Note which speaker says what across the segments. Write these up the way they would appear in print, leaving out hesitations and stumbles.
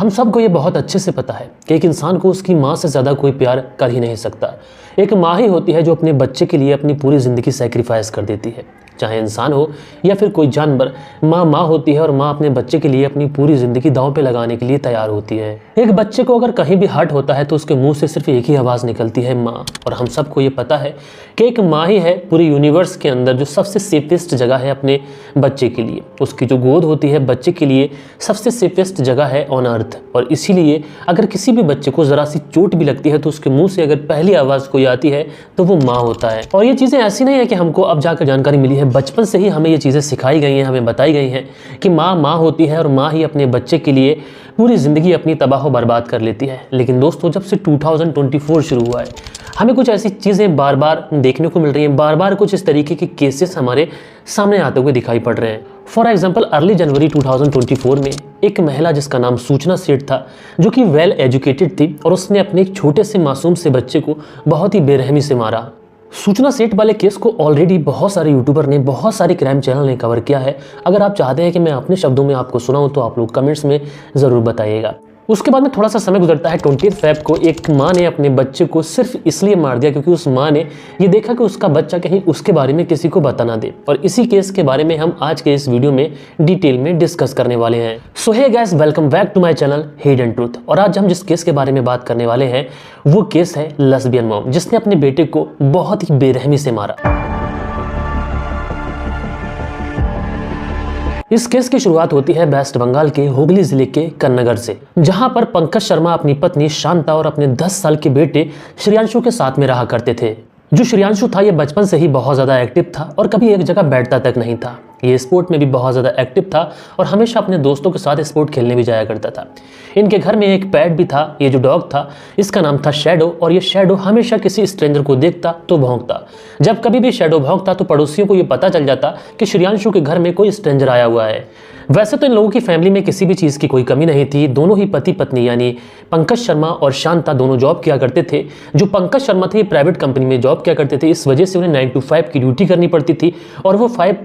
Speaker 1: हम सबको ये बहुत अच्छे से पता है कि एक इंसान को उसकी माँ से ज़्यादा कोई प्यार कर ही नहीं सकता। एक माँ ही होती है जो अपने बच्चे के लिए अपनी पूरी ज़िंदगी सैक्रिफाइस कर देती है, चाहे इंसान हो या फिर कोई जानवर। माँ होती है और माँ अपने बच्चे के लिए अपनी पूरी ज़िंदगी दांव पे लगाने के लिए तैयार होती है। एक बच्चे को अगर कहीं भी हर्ट होता है तो उसके मुंह से सिर्फ एक ही आवाज़ निकलती है, माँ। और हम सबको ये पता है कि एक माँ ही है पूरी यूनिवर्स के अंदर जो सबसे सेफेस्ट जगह है अपने बच्चे के लिए। उसकी जो गोद होती है बच्चे के लिए सबसे सेफेस्ट जगह है ऑन अर्थ। और इसीलिए अगर किसी भी बच्चे को ज़रा सी चोट भी लगती है तो उसके मुंह से अगर पहली आवाज़ कोई आती है तो वो माँ होता है। और ये चीज़ें ऐसी नहीं है कि हमको अब जाकर जानकारी मिली है, बचपन से ही हमें ये चीज़ें सिखाई गई हैं, हमें बताई गई हैं कि माँ होती है और माँ ही अपने बच्चे के लिए पूरी ज़िंदगी अपनी तबाह बर्बाद कर लेती है। लेकिन दोस्तों, जब से 2024 शुरू हुआ है हमें कुछ ऐसी चीज़ें बार बार देखने को मिल रही हैं, बार बार कुछ इस तरीके के केसेस हमारे सामने आते हुए दिखाई पड़ रहे हैं। फॉर एग्जाम्पल, अर्ली जनवरी 2024 में एक महिला जिसका नाम सूचना सेठ था, जो कि वेल एजुकेटेड थी, और उसने अपने एक छोटे से मासूम से बच्चे को बहुत ही बेरहमी से मारा। सूचना सेठ वाले केस को ऑलरेडी बहुत सारे यूट्यूबर ने, बहुत सारे क्राइम चैनल ने कवर किया है। अगर आप चाहते हैं कि मैं अपने शब्दों में आपको सुनाऊं तो आप लोग कमेंट्स में ज़रूर बताइएगा। उसके बाद में थोड़ा सा समय गुजरता है। 20 फेब को एक माँ ने अपने बच्चे को सिर्फ इसलिए मार दिया क्योंकि उस माँ ने ये देखा कि उसका बच्चा कहीं उसके बारे में किसी को बता ना दे। और इसी केस के बारे में हम आज के इस वीडियो में डिटेल में डिस्कस करने वाले हैं। So hey guys, welcome back to my channel hidden truth. और आज हम जिस केस के बारे में बात करने वाले हैं वो केस है लेस्बियन मॉम, जिसने अपने बेटे को बहुत ही बेरहमी से मारा। इस केस की शुरुआत होती है वेस्ट बंगाल के हुगली जिले के कन्नगर से, जहां पर पंकज शर्मा अपनी पत्नी शांता और अपने 10 साल के बेटे श्रेयांशु के साथ में रहा करते थे। जो श्रेयांशु था ये बचपन से ही बहुत ज़्यादा एक्टिव था और कभी एक जगह बैठता तक नहीं था। ये स्पोर्ट में भी बहुत ज़्यादा एक्टिव था और हमेशा अपने दोस्तों के साथ स्पोर्ट खेलने भी जाया करता था। इनके घर में एक पेट भी था, ये जो डॉग था इसका नाम था शैडो। और ये शैडो हमेशा किसी स्ट्रेंजर को देखता तो भौंकता। जब कभी भी शैडो भौंकता तो पड़ोसियों को ये पता चल जाता कि श्रेयांशु के घर में कोई स्ट्रेंजर आया हुआ है। वैसे तो इन लोगों की फैमिली में किसी भी चीज़ की कोई कमी नहीं थी। दोनों ही पति पत्नी यानी पंकज शर्मा और शांता दोनों जॉब किया करते थे। जो पंकज शर्मा थे प्राइवेट कंपनी में जॉब किया करते थे, इस वजह से उन्हें 9 to 5 की ड्यूटी करनी पड़ती थी और वो 5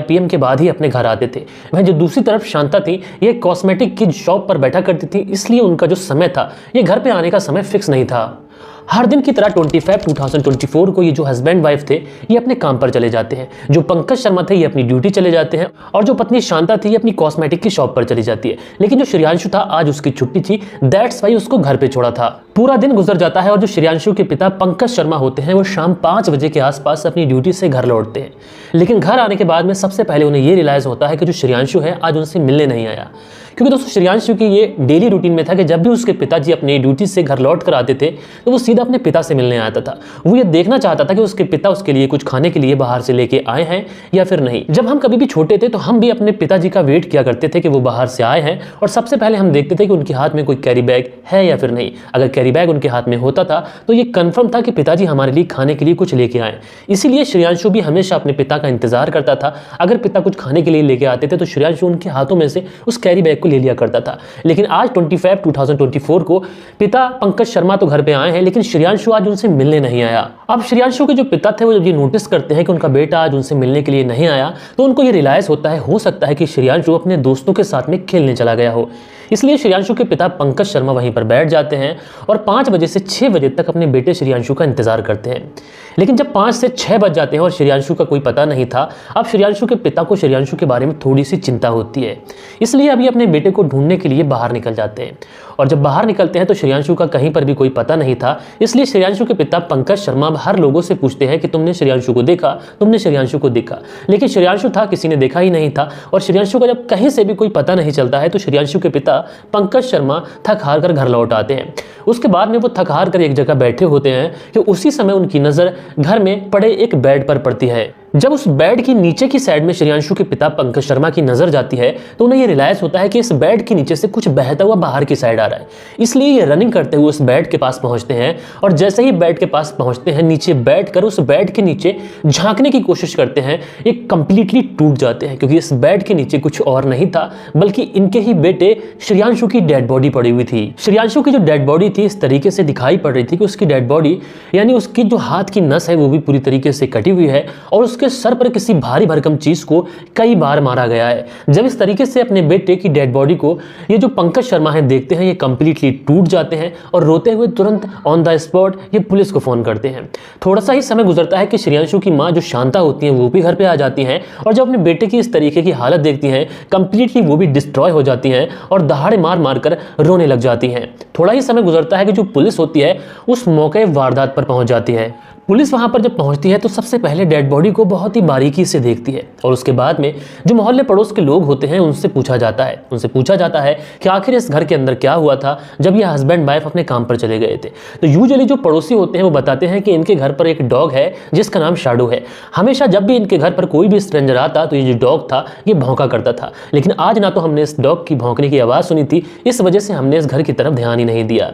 Speaker 1: PM के बाद ही अपने घर आते थे। वहीं जो दूसरी तरफ शांता थी ये कॉस्मेटिक की शॉप पर बैठा करती थी, इसलिए उनका जो समय था ये घर पे आने का समय फिक्स नहीं था। हर दिन की तरह 20 फेब 2024 को ये जो हस्बैंड वाइफ थे ये अपने काम पर चले जाते हैं। जो पंकज शर्मा थे ये अपनी ड्यूटी चले जाते हैं और जो पत्नी शांता थी ये अपनी कॉस्मेटिक की शॉप पर चली जाती है। लेकिन जो श्रेयांशु था आज उसकी छुट्टी थी, दैट्स वाई उसको घर पे छोड़ा था। पूरा दिन गुजर जाता है और जो श्रेयांशु के पिता पंकज शर्मा होते हैं वो शाम 5 बजे के आसपास अपनी ड्यूटी से घर लौटते हैं। लेकिन घर आने के बाद में सबसे पहले उन्हें ये रियलाइज होता है कि जो श्रेयांशु है आज उनसे मिलने नहीं आया। क्योंकि दोस्तों श्रेयांशु की ये डेली रूटीन में था कि जब भी उसके पिताजी अपनी ड्यूटी से घर लौट कर आते थे तो वो सीधा अपने पिता से मिलने आता था। वो ये देखना चाहता था कि उसके पिता उसके लिए कुछ खाने के लिए बाहर से लेके आए हैं या फिर नहीं। जब हम कभी भी छोटे थे तो हम भी अपने पिताजी का वेट किया करते थे कि वो बाहर से आए हैं और सबसे पहले हम देखते थे कि उनके हाथ में कोई कैरी बैग है या फिर नहीं। अगर कैरी बैग उनके हाथ में होता था तो ये कन्फर्म था कि पिताजी हमारे लिए खाने के लिए कुछ लेके आए। इसीलिए श्रेयांशु भी हमेशा अपने पिता का इंतजार करता था। अगर पिता कुछ खाने के लिए लेके आते थे तो श्रेयांशु उनके हाथों में से उस कैरी बैग को ले लिया करता था। लेकिन आज 20 फेब 2024 को पिता पंकज शर्मा तो घर पे आए हैं लेकिन श्रेयांशु आज उनसे मिलने नहीं आया। अब श्रेयांशु के जो पिता थे वो जब ये नोटिस करते हैं कि उनका बेटा आज उनसे मिलने के लिए नहीं आया तो उनको ये रियलाइज होता है हो सकता है कि श्रेयांशु अपने दोस्तों के साथ में खेलने चला गया हो। इसलिए श्रेयांशु के पिता पंकज शर्मा वहीं पर बैठ जाते हैं और 5 बजे से 6 बजे तक अपने बेटे श्रेयांशु का इंतजार करते हैं। लेकिन जब 5 से 6 बज जाते हैं और श्रेयांशु का कोई पता नहीं था, अब श्रेयांशु के पिता को श्रेयांशु के बारे में थोड़ी सी चिंता होती है। इसलिए अभी अपने बेटे को ढूंढने के लिए बाहर निकल जाते हैं। और जब बाहर निकलते हैं तो श्रेयांशु का कहीं पर भी कोई पता नहीं था। इसलिए श्रेयांशु के पिता पंकज शर्मा हर लोगों से पूछते हैं कि तुमने श्रेयांशु को देखा, तुमने श्रेयांशु को देखा। लेकिन श्रेयांशु था किसी ने देखा ही नहीं था। और श्रेयांशु का जब कहीं से भी कोई पता नहीं चलता है तो श्रेयांशु के पिता पंकज शर्मा थक हार कर घर लौट आते हैं। उसके बाद में वो थक हार कर एक जगह बैठे होते हैं कि उसी समय उनकी नज़र घर में पड़े एक बेड पर पड़ती है। जब उस बेड की नीचे की साइड में श्रेयांशु के पिता पंकज शर्मा की नजर जाती है तो उन्हें ये रियलाइज होता है कि इस बेड के नीचे से कुछ बहता हुआ बाहर की साइड आ रहा है। इसलिए ये रनिंग करते हुए उस बेड के पास पहुंचते हैं और जैसे ही बेड के पास पहुंचते हैं नीचे बैठकर उस बेड के नीचे झांकने की कोशिश करते हैं। ये कंप्लीटली टूट जाते हैं क्योंकि इस बेड के नीचे कुछ और नहीं था बल्कि इनके ही बेटे श्रेयांशु की डेड बॉडी पड़ी हुई थी। श्रेयांशु की जो डेड बॉडी थी इस तरीके से दिखाई पड़ रही थी कि उसकी डेड बॉडी यानी उसकी जो हाथ की नस है वो भी पूरी तरीके से कटी हुई है और उसके सर पर किसी भारी भरकम चीज को कई बार मारा गया है। जब इस तरीके से अपने बेटे की डेड बॉडी को ये जो पंकज शर्मा है देखते हैं, ये कंप्लीटली टूट जाते हैं और रोते हुए तुरंत ऑन द स्पॉट ये पुलिस को फोन करते हैं। थोड़ा सा ही समय गुजरता है कि श्रेयांशु की माँ जो शांता होती हैं वो भी घर पे आ जाती हैं और जब अपने बेटे की इस तरीके की हालत देखती हैं, कंप्लीटली वो भी डिस्ट्रॉय हो जाती हैं और दहाड़े मार मार कर रोने लग जाती हैं। थोड़ा ही समय गुजरता है कि जो पुलिस होती है उस मौके वारदात पर पहुंच जाती है। पुलिस वहां पर जब पहुंचती है तो सबसे पहले डेड बॉडी को बहुत ही बारीकी से देखती है और उसके बाद में जो मोहल्ले पड़ोस के लोग होते हैं उनसे पूछा जाता है कि आखिर इस घर के अंदर क्या हुआ था जब ये हस्बैंड वाइफ अपने काम पर चले गए थे। तो यूजुअली जो पड़ोसी होते हैं वो बताते हैं कि इनके घर पर एक डॉग है जिसका नाम शाडो है। हमेशा जब भी इनके घर पर कोई भी स्ट्रेंजर आता तो ये जो डॉग था ये भौंका करता था, लेकिन आज ना तो हमने इस डॉग की भौंकने की आवाज़ सुनी थी, इस वजह से हमने इस घर की तरफ ध्यान ही नहीं दिया।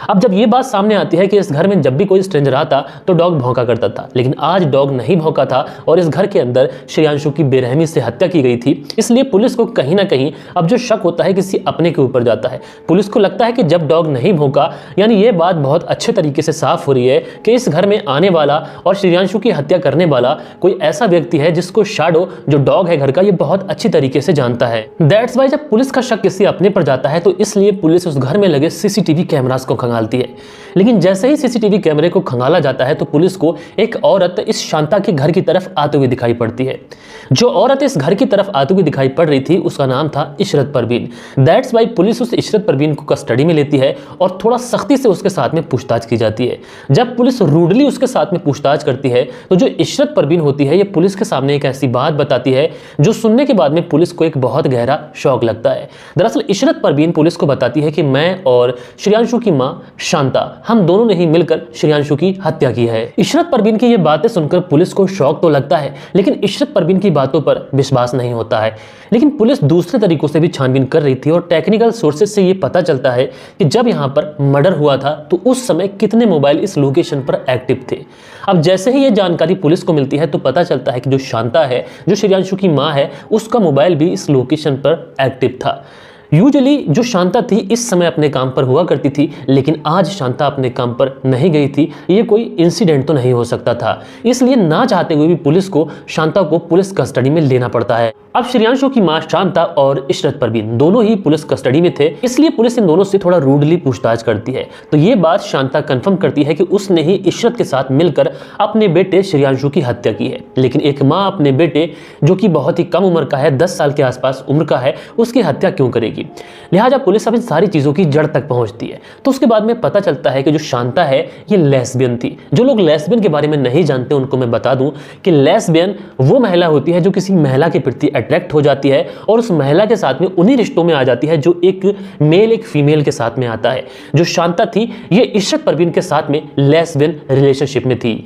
Speaker 1: अब जब ये बात सामने आती है कि इस घर में जब भी कोई स्ट्रेंजर आता तो डॉग भौंका करता था, लेकिन आज डॉग नहीं भौंका था और इस घर के अंदर श्रेयांशु की बेरहमी से हत्या की गई थी। इसलिए पुलिस को कहीं ना कहीं अब जो शक होता है किसी अपने के ऊपर जाता है। पुलिस को लगता है कि जब डॉग नहीं भौंका, यानी ये बात बहुत अच्छे तरीके से साफ हो रही है कि इस घर में आने वाला और श्रेयांशु की हत्या करने वाला कोई ऐसा व्यक्ति है जिसको शाडो जो डॉग है घर का ये बहुत अच्छी तरीके से जानता है। दैट्स वाई जब पुलिस का शक किसी अपने पर जाता है तो इसलिए पुलिस उस घर में लगे सीसीटीवी कैमरास को खंगालती है। लेकिन जैसे ही सीसीटीवी कैमरे को खंगाला जाता है तो पुलिस को एक औरत इस शांता के घर की तरफ आते हुए दिखाई पड़ती है। जो औरत इस घर की तरफ आते हुए दिखाई पड़ रही थी उसका नाम था Ishrat Parveen. That's why police उस इशरत परवीन को कस्टडी में लेती है और थोड़ा सख्ती से उसके साथ में पूछताछ की जाती है। जब पुलिस रूडली उसके साथ में पूछताछ करती है तो जो इशरत परवीन होती है ये पुलिस के सामने एक ऐसी बात बताती है जो सुनने के बाद में पुलिस को एक बहुत गहरा शौक लगता है। दरअसल इशरत परवीन पुलिस को बताती है कि मैं और श्रेयांशु की मां शांता हम दोनों ने ही मिलकर श्रेयांशु की हत्या की है। इशरत परवीन की ये बातें सुनकर पुलिस को शौक तो लगता है, लेकिन इशरत परवीन की बातों पर विश्वास नहीं होता है। लेकिन पुलिस दूसरे तरीकों से भी छानबीन कर रही थी और टेक्निकल सोर्सेज से ये पता चलता है कि जब यहाँ पर मर्डर हुआ था तो उस समय कितने मोबाइल इस लोकेशन पर एक्टिव थे। अब जैसे ही ये जानकारी पुलिस को मिलती है तो पता चलता है कि जो शांता है, जो श्रेयांशु की माँ है, उसका मोबाइल भी इस लोकेशन पर एक्टिव था। यूजुअली जो शांता थी इस समय अपने काम पर हुआ करती थी, लेकिन आज शांता अपने काम पर नहीं गई थी। ये कोई इंसिडेंट तो नहीं हो सकता था, इसलिए ना चाहते हुए भी पुलिस को शांता को पुलिस कस्टडी में लेना पड़ता है। अब श्रेयांशु की मां शांता और इशरत परवीन दोनों ही पुलिस कस्टडी में थे, इसलिए पुलिस इन दोनों से थोड़ा रूडली पूछताछ करती है। तो ये बात शांता कंफर्म करती है कि उसने ही इशरत के साथ मिलकर अपने बेटे श्रेयांशु की हत्या की है। लेकिन एक माँ अपने बेटे जो कि बहुत ही कम उम्र का है, 10 साल के आसपास उम्र का है, उसकी हत्या क्यों करेगी? लिहाजा पुलिस अब इन सारी चीजों की जड़ तक पहुंचती है। तो उसके बाद में पता चलता है कि जो शांता है ये लेस्बियन थी। जो लोग लेस्बियन के बारे में नहीं जानते उनको मैं बता दूं कि लेस्बियन वो महिला होती है जो किसी महिला के प्रति अट्रैक्ट हो जाती है और उस महिला के साथ में उन्हीं रिश्तों में आ जाती है जो एक मेल एक फीमेल के साथ में आता है। जो शांता थी ये इशरत परवीन के साथ में लेस्बियन रिलेशनशिप में थी।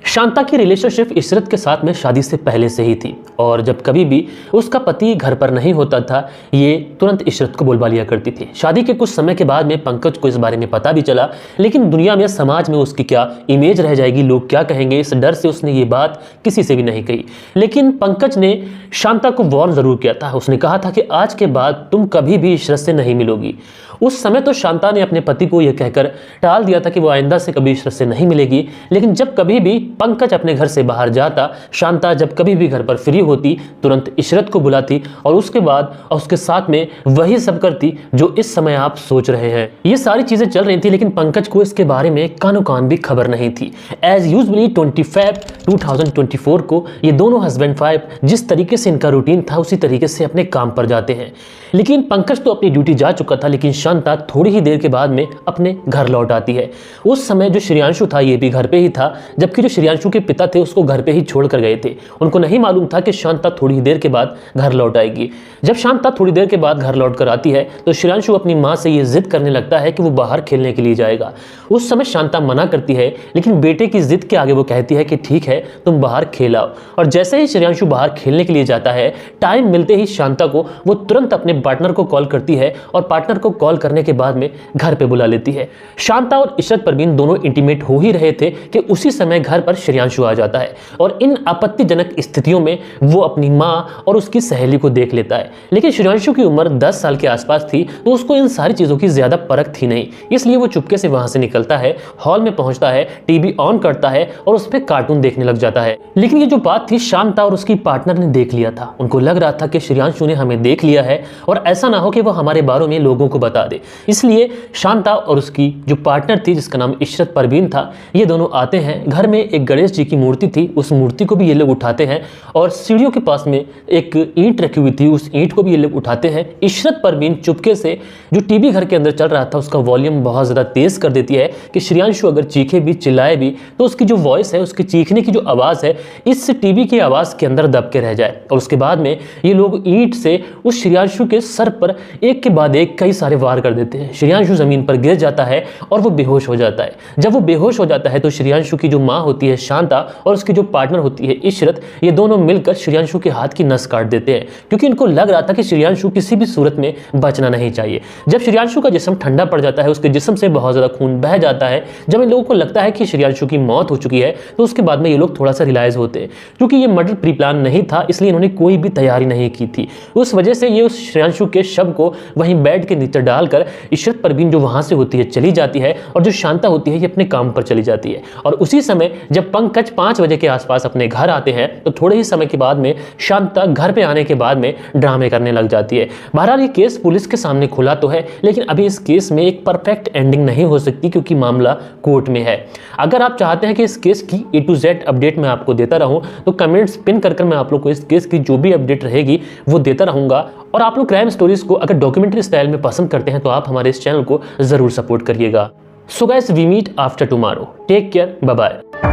Speaker 1: शांता की रिलेशनशिप इशरत के साथ में शादी से पहले से ही थी और जब कभी भी उसका पति घर पर नहीं होता था ये तुरंत इशरत को बुलवा लिया करती थी। शादी के कुछ समय के बाद में पंकज को इस बारे में पता भी चला, लेकिन दुनिया में समाज में उसकी क्या इमेज रह जाएगी, लोग क्या कहेंगे, इस डर से उसने ये बात किसी से भी नहीं कही। लेकिन पंकज ने शांता को वार्न जरूर किया था। उसने कहा था कि आज के बाद तुम कभी भी इशरत से नहीं मिलोगी। उस समय तो शांता ने अपने पति को यह कहकर टाल दिया था कि वो आइंदा से कभी इशरत से नहीं मिलेगी, लेकिन जब कभी भी पंकज अपने घर से बाहर जाता, शांता जब कभी भी घर पर फ्री होती तुरंत इशरत को बुलाती और उसके बाद और उसके साथ में वही सब करती जो इस समय आप सोच रहे हैं। ये सारी चीजें चल रही थी, लेकिन पंकज को इसके बारे में कानो कान भी खबर नहीं थी। एज यूजुअली 25 फेब 2024 को ये दोनों हस्बैंड वाइफ जिस तरीके से इनका रूटीन था उसी तरीके से अपने काम पर जाते हैं। लेकिन पंकज तो अपनी ड्यूटी जा चुका था, लेकिन शांता थोड़ी ही देर के बाद में अपने घर लौट आती है। उस समय जो श्रेयांशु था ये भी घर पे ही था, जबकि जो श्रेयांशु के पिता थे उसको घर पे ही छोड़ कर गए थे। उनको नहीं मालूम था कि शांता थोड़ी ही देर के बाद घर लौट आएगी। जब शांता थोड़ी देर के बाद घर लौट कर आती है तो श्रेयांशु अपनी माँ से ये जिद करने लगता है कि वो बाहर खेलने के लिए जाएगा। उस समय शांता मना करती है, लेकिन बेटे की जिद के आगे वो कहती है कि ठीक है तुम बाहर खेल आओ। और जैसे ही श्रेयांशु बाहर खेलने के लिए जाता है, टाइम मिलते ही शांता को वो तुरंत अपने पार्टनर को कॉल करती है और पार्टनर को कॉल करने के बाद में घर पे बुला लेती है। शांता और इशरत परवीन दोनों इंटीमेट हो ही रहे थे कि उसी समय घर पर श्रेयांशु आ जाता है और इन आपत्तिजनक स्थितियों में वो अपनी माँ और उसकी सहेली को देख लेता है। लेकिन श्रेयांशु की उम्र 10 साल के आसपास थी तो उसको इन सारी चीज़ों की ज़्यादा परख थी नहीं, इसलिए वो चुपके से वहाँ से निकलता है, हॉल में पहुँचता है, टीवी ऑन करता है और उस पर कार्टून देखने लग जाता है। लेकिन ये जो बात थी शांता और उसकी पार्टनर ने देख लिया था। उनको लग रहा था कि श्रेयांशु ने हमें देख लिया है और ऐसा ना हो कि वो हमारे बारे में लोगों को बता दे। इसलिए शांता और उसकी जो पार्टनर थी जिसका नाम इशरत परवीन था, ये दोनों आते हैं। घर में एक गणेश जी की मूर्ति थी, उस मूर्ति को भी ये लोग उठाते हैं और सीढ़ियों के पास में एक ईंट रखी हुई थी, उस ईंट को भी ये लोग उठाते हैं। इशरत परवीन चुपके से जो टीवी घर के अंदर चल रहा था उसका वॉल्यूम बहुत ज़्यादा तेज कर देती है कि श्रेयांशु अगर चीखे भी चिल्लाए भी तो उसकी जो वॉइस है, उसकी चीखने की जो आवाज़ है, इस टीवी की आवाज़ के अंदर दब के रह जाए। और उसके बाद में ये लोग ईंट से उस श्रेयांशु के सर पर एक के बाद एक कई सारे वार कर देते हैं। श्रेयांशु ज़मीन पर गिर जाता है और वो बेहोश हो जाता है। जब वो बेहोश हो जाता है तो श्रेयांशु की जो माँ होती है शांता और उसकी जो पार्टनर होती है इशरत, ये दोनों मिलकर श्रेयांशु के हाथ की नस काट देते हैं क्योंकि इनको लग रहा था कि श्रेयांशु किसी भी सूरत में बचना नहीं चाहिए। जब श्रेयांशु का जिस्म ठंडा पड़ जाता है, उसके जिस्म से बहुत ज़्यादा खून बह जाता है, जब इन लोगों को लगता है कि श्रेयांशु की मौत हो चुकी है तो उसके बाद में ये लोग थोड़ा सा रियलाइज़ होते हैं। क्योंकि ये मर्डर प्री प्लान नहीं था इसलिए इन्होंने कोई भी तैयारी नहीं की थी। उस वजह से ये उस श्रेयांशु के शव को वहीं बेड के नीचे डालकर इशरत परवीन जो वहाँ से होती है चली जाती है और जो शांता होती है ये अपने काम पर चली जाती है। और उसी समय जब पंकज 5 बजे के आसपास अपने घर आते हैं तो थोड़े ही समय के बाद में शांता घर पे आने के बाद में ड्रामे करने लग जाती है। बहरहाल ये केस पुलिस के सामने खुला तो है लेकिन अभी इस केस में एक परफेक्ट एंडिंग नहीं हो सकती क्योंकि मामला कोर्ट में है। अगर आप चाहते हैं कि इस केस की A to Z अपडेट मैं आपको देता रहूं तो कमेंट्स पिन कर मैं आप लोग को इस केस की जो भी अपडेट रहेगी वो देता रहूंगा। और आप लोग क्राइम स्टोरीज को अगर डॉक्यूमेंट्री स्टाइल में पसंद करते हैं तो आप हमारे इस चैनल को जरूर सपोर्ट करिएगा। So guys, we meet after tomorrow. Take care, bye bye.